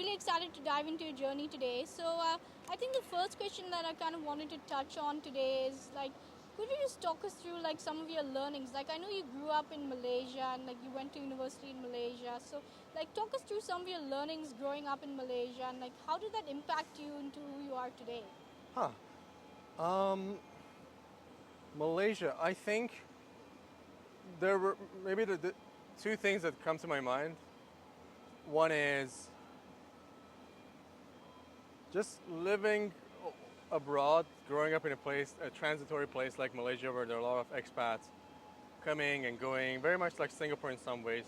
really excited to dive into your journey today. So I think the first question that I kind of wanted to touch on today is like, could you just talk us through like some of your learnings? Like I know you grew up in Malaysia and like you went to university in Malaysia. So like talk us through some of your learnings growing up in Malaysia and like how did that impact you into who you are today? Huh. Malaysia. I think there were maybe the two things that come to my mind. One is just living abroad, growing up in a transitory place like Malaysia, where there are a lot of expats coming and going, very much like Singapore in some ways.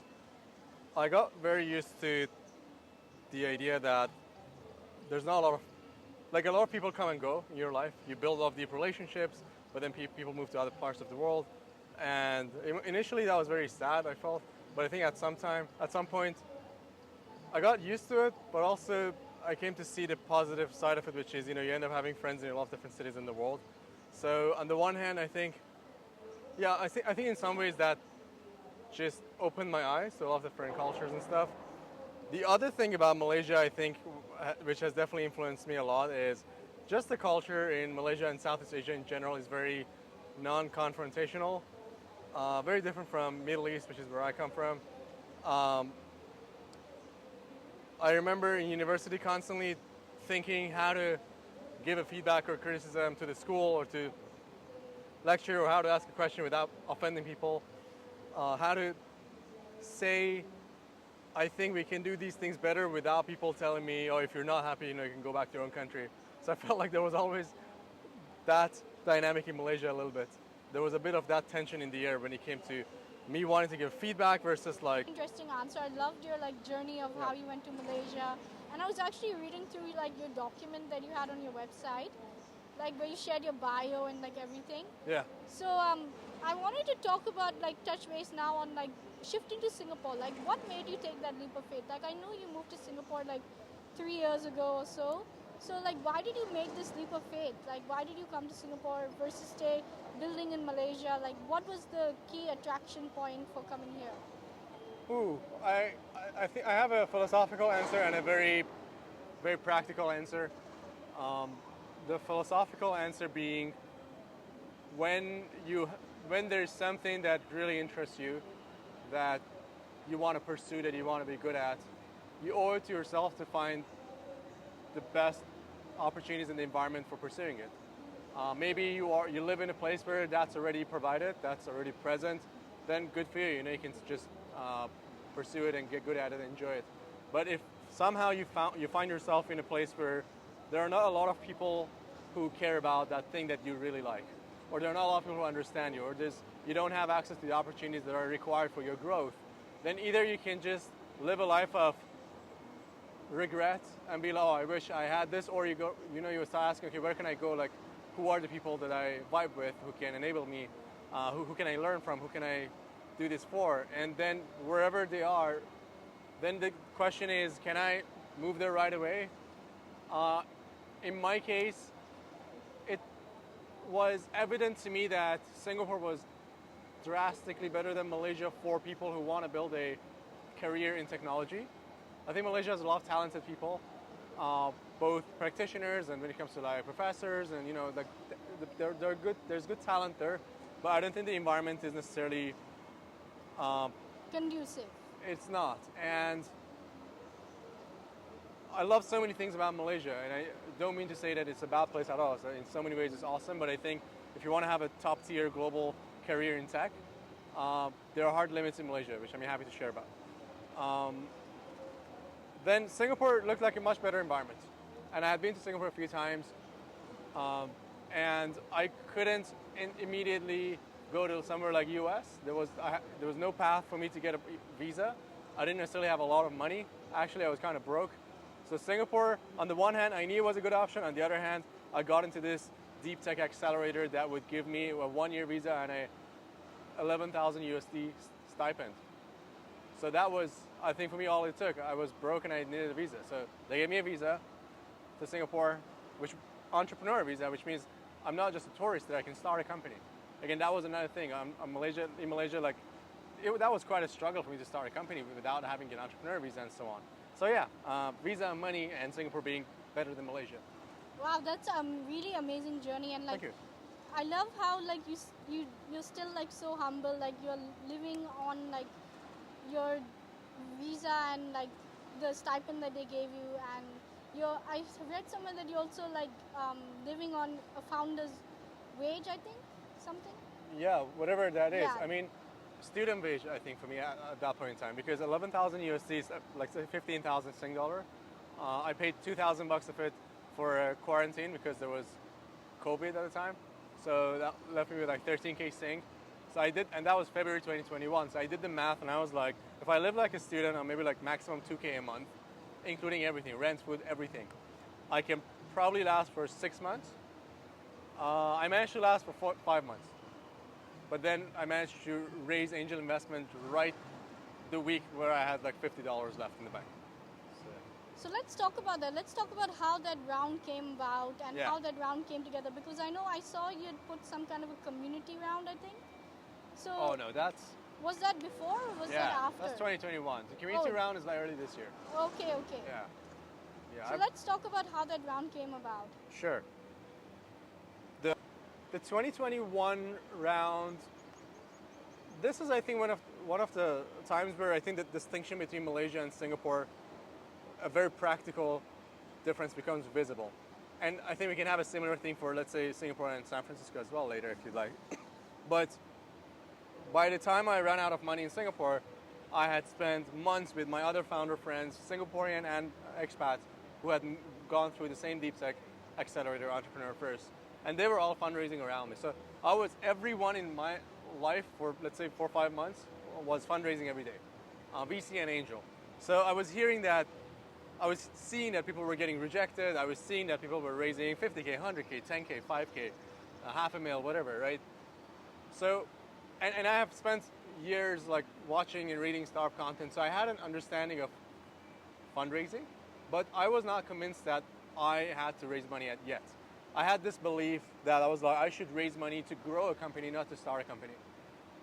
I got very used to the idea that there's not a lot of, like a lot of people come and go in your life. You build up deep relationships, but then people move to other parts of the world. And initially that was very sad, I felt. But I think at some point, I got used to it, but also I came to see the positive side of it, which is, you end up having friends in a lot of different cities in the world. So on the one hand, I think in some ways that just opened my eyes to a lot of different cultures and stuff. The other thing about Malaysia, I think, which has definitely influenced me a lot, is just the culture in Malaysia and Southeast Asia in general is very non-confrontational, very different from Middle East, which is where I come from. I remember in university constantly thinking how to give a feedback or criticism to the school or to lecture, or how to ask a question without offending people, how to say, I think we can do these things better without people telling me, oh, if you're not happy, you can go back to your own country. So I felt like there was always that dynamic in Malaysia a little bit. There was a bit of that tension in the air when it came to me wanting to give feedback versus like. Interesting answer. I loved your like journey of how you went to Malaysia, and I was actually reading through like your document that you had on your website, like where you shared your bio and like everything. Yeah. So I wanted to talk about like touch base now on like shifting to Singapore. Like what made you take that leap of faith? Like I know you moved to Singapore like 3 years ago or so. So like why did you make this leap of faith? Like why did you come to Singapore versus stay building in Malaysia? Like what was the key attraction point for coming here? Ooh, I think I have a philosophical answer and a very, very practical answer. The philosophical answer being when there's something that really interests you, that you want to pursue, that you want to be good at, you owe it to yourself to find the best opportunities in the environment for pursuing it. Maybe you live in a place where that's already provided, that's already present, then good for you. You can just pursue it and get good at it and enjoy it. But if somehow you find yourself in a place where there are not a lot of people who care about that thing that you really like, or there are not a lot of people who understand you, or you don't have access to the opportunities that are required for your growth, then either you can just live a life of regret and be like, oh, I wish I had this, or you start asking, okay, where can I go? Like, who are the people that I vibe with, who can enable me, who can I learn from, who can I do this for? And then wherever they are, then the question is, can I move there right away? In my case, it was evident to me that Singapore was drastically better than Malaysia for people who want to build a career in technology. I think Malaysia has a lot of talented people, both practitioners and when it comes to like professors, and they're good. There's good talent there, but I don't think the environment is necessarily conducive. It's not, and I love so many things about Malaysia, and I don't mean to say that it's a bad place at all. So in so many ways, it's awesome. But I think if you want to have a top-tier global career in tech, there are hard limits in Malaysia, which I'm happy to share about. Then Singapore looked like a much better environment, and I had been to Singapore a few times, and I couldn't immediately go to somewhere like US. There was no path for me to get a visa. I didn't necessarily have a lot of money. Actually, I was kind of broke. So Singapore, on the one hand, I knew it was a good option. On the other hand, I got into this deep tech accelerator that would give me a 1-year visa and a 11,000 USD stipend. So that was, I think, for me, all it took. I was broke and I needed a visa. So they gave me a visa to Singapore, which entrepreneur visa, which means I'm not just a tourist, that I can start a company. Again, that was another thing. In Malaysia, like that was quite a struggle for me to start a company without having an entrepreneur visa and so on. So yeah, visa, money, and Singapore being better than Malaysia. Wow, that's a really amazing journey, and like Thank you. I love how like you're still like so humble, like you're living on like your visa and like the stipend that they gave you, and I read somewhere that you're also like living on a founder's wage, I think, something. Yeah, whatever that is. Yeah. I mean, student wage, I think, for me at that point in time, because 11,000 USD is like say 15,000 Sing dollar. I paid 2,000 bucks of it for quarantine because there was COVID at the time. So that left me with like 13K Sing. So I did, and that was February 2021. So I did the math and I was like, if I live like a student, or maybe like maximum 2K a month, including everything, rent, food, everything, I can probably last for 6 months. I managed to last for 5 months. But then I managed to raise angel investment right the week where I had like $50 left in the bank. So let's talk about that. Let's talk about how that round came about and Yeah. how that round came together. Because I know I saw you had put some kind of a community round, I think. So Oh no, that's was that before or was that yeah, after? that's 2021. The community Oh. round is like early this year. Okay, okay. Yeah, yeah. So let's talk about how that round came about. Sure. The the 2021 round. This is, I think, one of the times where I think the distinction between Malaysia and Singapore, a very practical difference becomes visible. And I think we can have a similar thing for, let's say, Singapore and San Francisco as well later, if you'd like. But by the time I ran out of money in Singapore, I had spent months with my other founder friends, Singaporean and expats, who had gone through the same deep tech accelerator entrepreneur first. And they were all fundraising around me. So everyone in my life for, let's say, 4 or 5 months was fundraising every day, VC and angel. So I was seeing that people were getting rejected. I was seeing that people were raising 50K, 100K, 10K, 5K, $500,000, whatever, right? So, and I have spent years like watching and reading startup content, so I had an understanding of fundraising, but I was not convinced that I had to raise money yet. I had this belief that I was like, I should raise money to grow a company, not to start a company.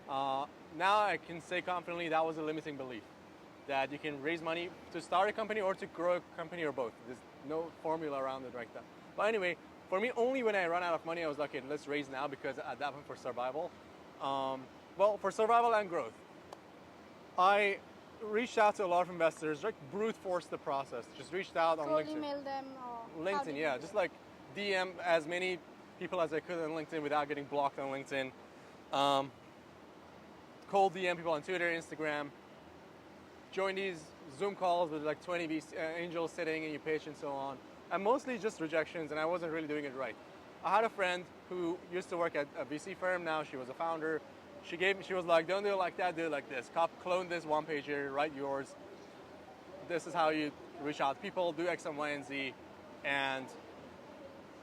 Now I can say confidently that was a limiting belief, that you can raise money to start a company or to grow a company or both. There's no formula around it right now. But anyway, for me, only when I ran out of money, I was like, okay, let's raise now, because at that point for survival. Well, for survival and growth. I reached out to a lot of investors, like brute forced the process. Just reached out on Cold LinkedIn. email them or LinkedIn, yeah, just like DM as many people as I could on LinkedIn without getting blocked on LinkedIn. Cold DM people on Twitter, Instagram. Join these Zoom calls with like 20 angels sitting in your page and so on. And mostly just rejections, and I wasn't really doing it right. I had a friend who used to work at a VC firm. Now she was a founder. She was like, don't do it like that, do it like this. Clone this one page here, write yours. This is how you reach out to people, do X and Y and Z. And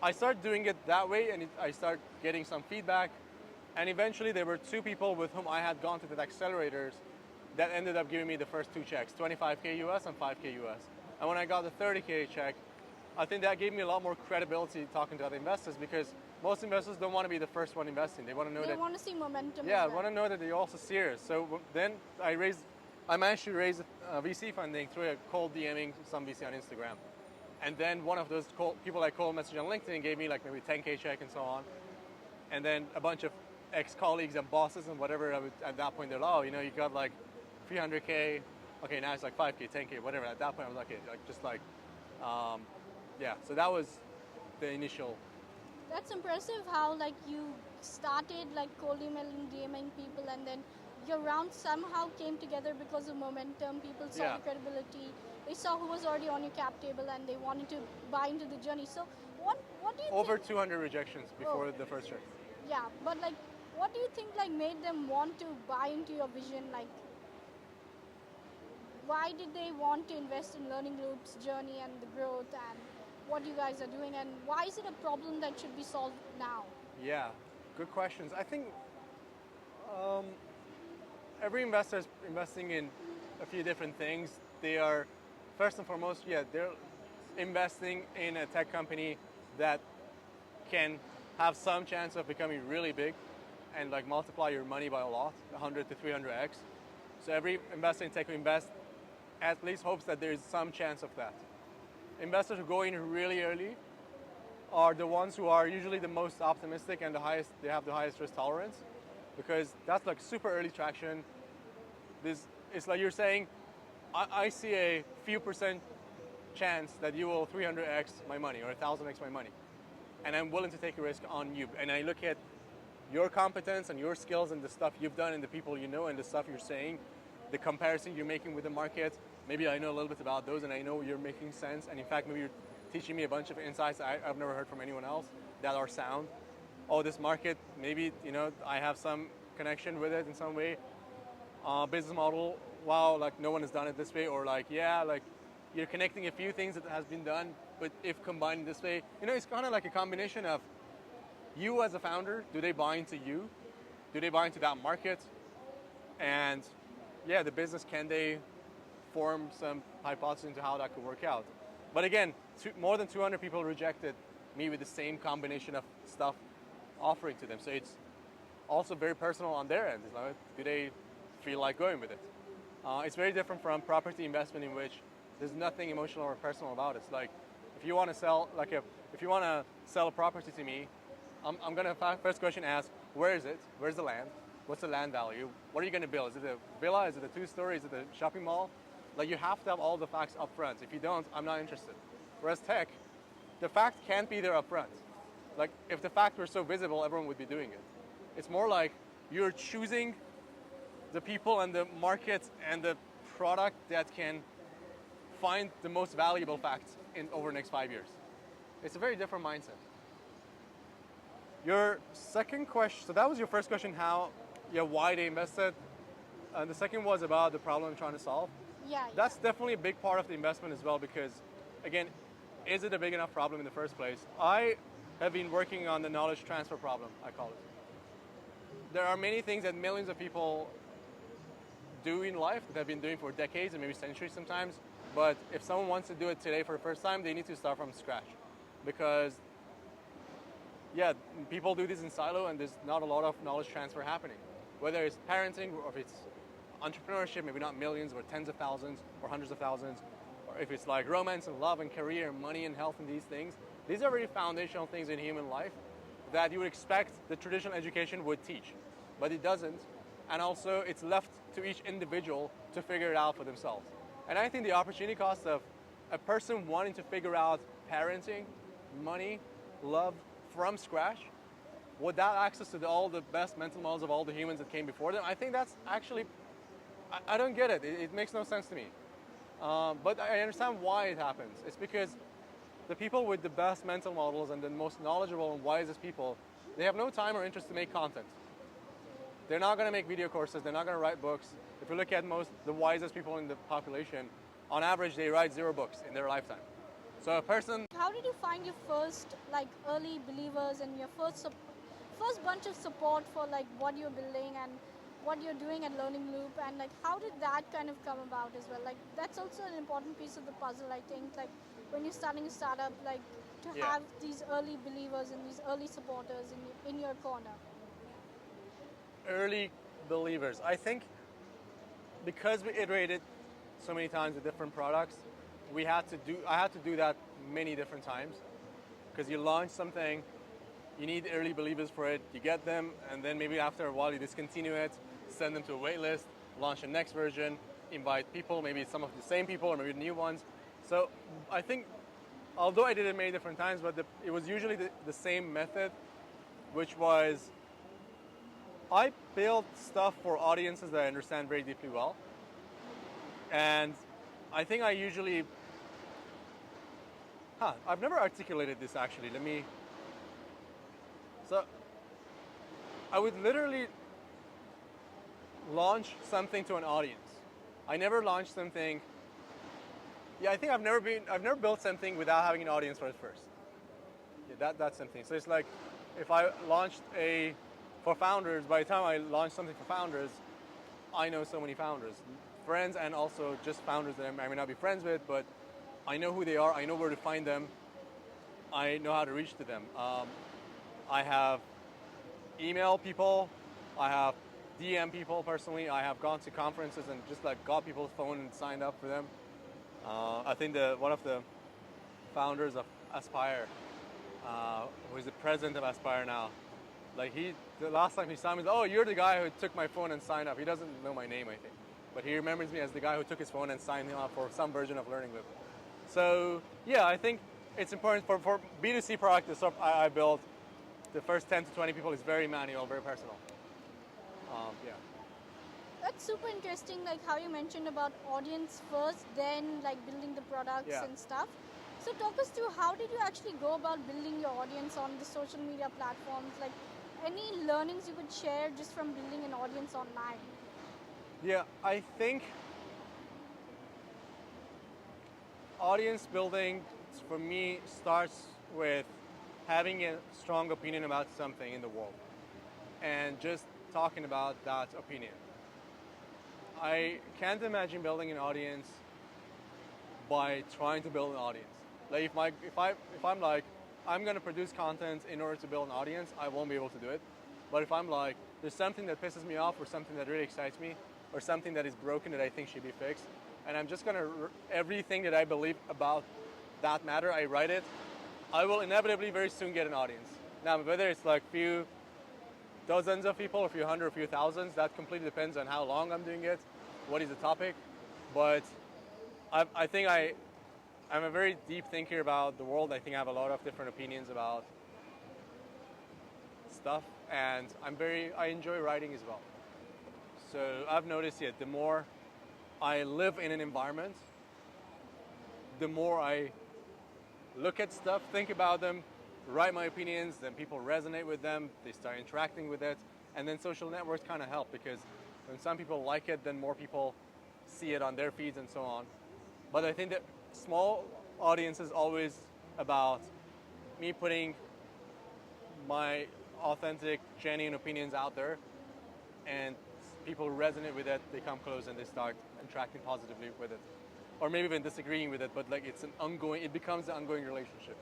I started doing it that way, and I started getting some feedback. And eventually there were 2 people with whom I had gone to the accelerators that ended up giving me the first 2 checks, 25K US and 5K US. And when I got the 30K check, I think that gave me a lot more credibility talking to other investors, because most investors don't want to be the first one investing. They want to know they want to see momentum. yeah, as well. want to know that they're also serious. So then I managed to raise VC funding through a cold DMing some VC on Instagram. And then one of those people I cold message on LinkedIn gave me like maybe 10K check and so on. And then a bunch of ex-colleagues and bosses and whatever, at that point they're like, oh, you got like 300K. Okay, now it's like 5K, 10K, whatever. At that point I was like, okay, yeah. So that was the initial. That's impressive how like you started like cold emailing, DMing people, and then your round somehow came together because of momentum. People saw Yeah. the credibility. They saw who was already on your cap table, and they wanted to buy into the journey. So what do you Over think? 200 rejections before the first check. Yeah, but like, what do you think like made them want to buy into your vision? Like, why did they want to invest in Learning Loop's journey and the growth and what you guys are doing, and why is it a problem that should be solved now? Yeah, good questions. I think every investor is investing in a few different things. They are, first and foremost, they're investing in a tech company that can have some chance of becoming really big and like multiply your money by a lot, 100 to 300x. So every investor in tech will invest at least hopes that there's some chance of that. Investors who go in really early are the ones who are usually the most optimistic and they have the highest risk tolerance, because that's like super early traction. This it's like you're saying, I see a few percent chance that you will 300x my money or 1,000x my money, and I'm willing to take a risk on you. And I look at your competence and your skills and the stuff you've done and the people you know and the stuff you're saying, the comparison you're making with the market. Maybe I know a little bit about those and I know you're making sense. And in fact, maybe you're teaching me a bunch of insights I've never heard from anyone else that are sound. Oh, this market, maybe, I have some connection with it in some way. Business model, wow, like no one has done it this way. Or like, yeah, like you're connecting a few things that has been done, but if combined this way, it's kind of like a combination of you as a founder, do they buy into you? Do they buy into that market? And yeah, the business, can they form some hypothesis into how that could work out? But again, more than 200 people rejected me with the same combination of stuff offering to them. So it's also very personal on their end. Do they feel like going with it? It's very different from property investment, in which there's nothing emotional or personal about it. It's like if you want to sell, a property to me, I'm gonna first question ask, where is it? Where's the land? What's the land value? What are you gonna build? Is it a villa? Is it a 2-story? Is it a shopping mall? Like, you have to have all the facts up front. If you don't, I'm not interested. Whereas tech, the fact can't be there up front. Like, if the fact were so visible, everyone would be doing it. It's more like you're choosing the people and the market and the product that can find the most valuable facts over the next 5 years. It's a very different mindset. Your second question, so that was your first question, why they invested. And the second was about the problem I'm trying to solve. Yeah. That's definitely a big part of the investment as well, because, again, is it a big enough problem in the first place? I have been working on the knowledge transfer problem, I call it. There are many things that millions of people do in life that they've been doing for decades and maybe centuries sometimes, but if someone wants to do it today for the first time, they need to start from scratch. Because, yeah, people do this in silo and there's not a lot of knowledge transfer happening. Whether it's parenting or if it's entrepreneurship, maybe not millions, but tens of thousands or hundreds of thousands, or if it's like romance and love and career and money and health and these things. These are very foundational things in human life that you would expect the traditional education would teach, but it doesn't. And also, it's left to each individual to figure it out for themselves. And I think the opportunity cost of a person wanting to figure out parenting, money, love from scratch, without access to all the best mental models of all the humans that came before them, I think that's actually, I don't get it. It makes no sense to me. But I understand why it happens. It's because the people with the best mental models and the most knowledgeable and wisest people, they have no time or interest to make content. They're not going to make video courses. They're not going to write books. If you look at the wisest people in the population, on average, they write 0 books in their lifetime. So a person... How did you find your first early believers and your first bunch of support for what you're building and what you're doing at Learning Loop, and how did that kind of come about as well? That's also an important piece of the puzzle, I think. When you're starting a startup, to have these early believers and these early supporters in your corner. Early believers. I think because we iterated so many times with different products, I had to do that many different times, because you launch something, you need early believers for it, you get them, and then maybe after a while you discontinue it, send them to a wait list, launch the next version, invite people, maybe some of the same people or maybe new ones. So I think, although I did it many different times, but it was usually the same method, which was I build stuff for audiences that I understand very deeply well. And I think I usually... I've never articulated this actually. So I would literally launch something to an audience. I never launched something... I think I've never built something without having an audience for it first. That's something. So it's like if I launched for founders, by the time I launch something for founders, I know so many founders, friends, and also just founders that I may not be friends with, but I know who they are, I know where to find them, I know how to reach to them. I have email people, I have DM people personally. I have gone to conferences and just like got people's phone and signed up for them. I think one of the founders of Aspire, who is the president of Aspire now, like the last time he saw me, he said, "Oh, you're the guy who took my phone and signed up." He doesn't know my name, I think, but he remembers me as the guy who took his phone and signed him up for some version of Learning Loop. So yeah, I think it's important for B2C product. The stuff I built, the first 10 to 20 people is very manual, very personal. Yeah. That's super interesting, like how you mentioned about audience first, then like building the products Yeah. and stuff. So talk us through, how did you actually go about building your audience on the social media platforms? Like any learnings you could share just from building an audience online? Yeah, I think audience building for me starts with having a strong opinion about something in the world and just talking about that opinion. I can't imagine building an audience by trying to build an audience. Like if I'm like, I'm gonna produce content in order to build an audience, I won't be able to do it. But if I'm like, there's something that pisses me off or something that really excites me or something that is broken that I think should be fixed, and I'm just gonna, everything that I believe about that matter, I write it, I will inevitably very soon get an audience. Now, whether it's like few dozens of people, a few hundred, a few thousands, that completely depends on how long I'm doing it, what is the topic. But I think I'm a very deep thinker about the world. I think I have a lot of different opinions about stuff, and I enjoy writing as well. So I've noticed the more I live in an environment, the more I look at stuff, think about them, write my opinions, then people resonate with them, they start interacting with it, and then social networks kind of help, because when some people like it, then more people see it on their feeds and so on. But I think that small audience is always about me putting my authentic, genuine opinions out there, and people resonate with it, they come close and they start interacting positively with it. Or maybe even disagreeing with it, but like it becomes an ongoing relationship.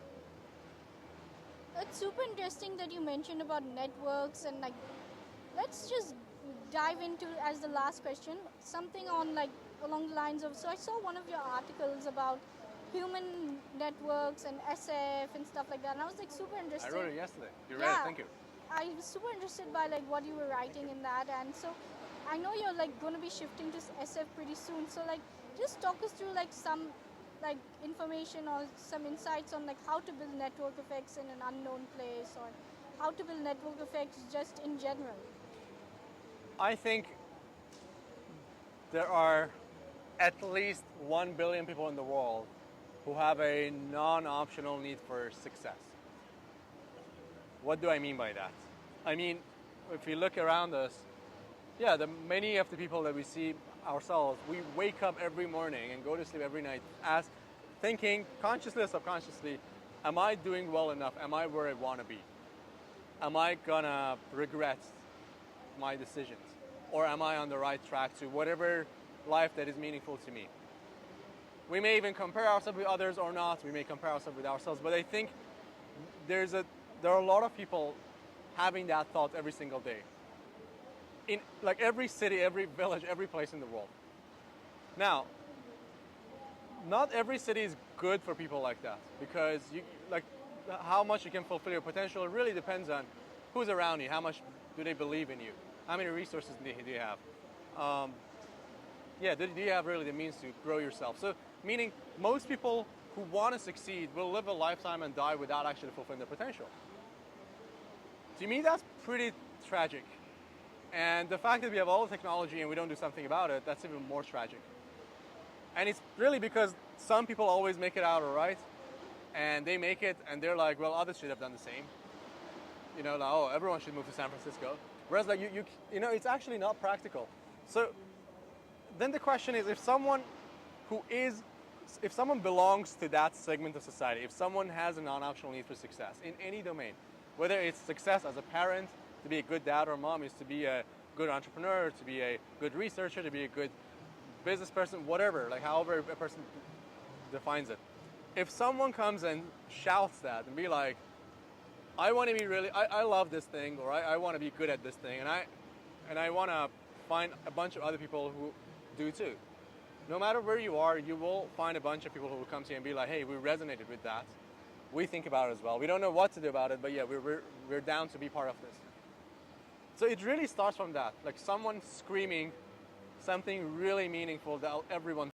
It's super interesting that you mentioned about networks, and like, let's just dive into, as the last question, something on like along the lines of, so I saw one of your articles about human networks and SF and stuff like that, and I was like super I interested. wrote it yesterday. You read Yeah. it, thank you. I was super interested by like what you were writing in that, and so I know you're like going to be shifting to SF pretty soon. So like, just talk us through like some like information or some insights on like how to build network effects in an unknown place, or how to build network effects just in general. I think there are at least 1 billion people in the world who have a non-optional need for success. What do I mean by that? I mean, if you look around us, many of the people that we see ourselves, we wake up every morning and go to sleep every night thinking, consciously or subconsciously, am I doing well enough? Am I where I want to be? Am I gonna regret my decisions? Or am I on the right track to whatever life that is meaningful to me? We may even compare ourselves with others or not. We may compare ourselves with ourselves, but I think there are a lot of people having that thought every single day. In like every city, every village, every place in the world. Now, not every city is good for people like that, because how much you can fulfill your potential really depends on who's around you, how much do they believe in you, how many resources do you have. Do you have really the means to grow yourself? So, meaning most people who want to succeed will live a lifetime and die without actually fulfilling their potential. To me, that's pretty tragic. And the fact that we have all the technology and we don't do something about it, that's even more tragic. And it's really because some people always make it out all right, and they make it, and they're like, well, others should have done the same. You know, like, oh, everyone should move to San Francisco. Whereas, like, it's actually not practical. So then the question is, if someone belongs to that segment of society, if someone has a non-optional need for success in any domain, whether it's success as a parent, to be a good dad or mom, is to be a good entrepreneur, to be a good researcher, to be a good business person, whatever, like however a person defines it. If someone comes and shouts that and be like, I want to be I love this thing, or I want to be good at this thing, and and I want to find a bunch of other people who do too. No matter where you are, you will find a bunch of people who will come to you and be like, hey, we resonated with that. We think about it as well. We don't know what to do about it, but yeah, we're down to be part of this. So it really starts from that, like someone screaming something really meaningful that everyone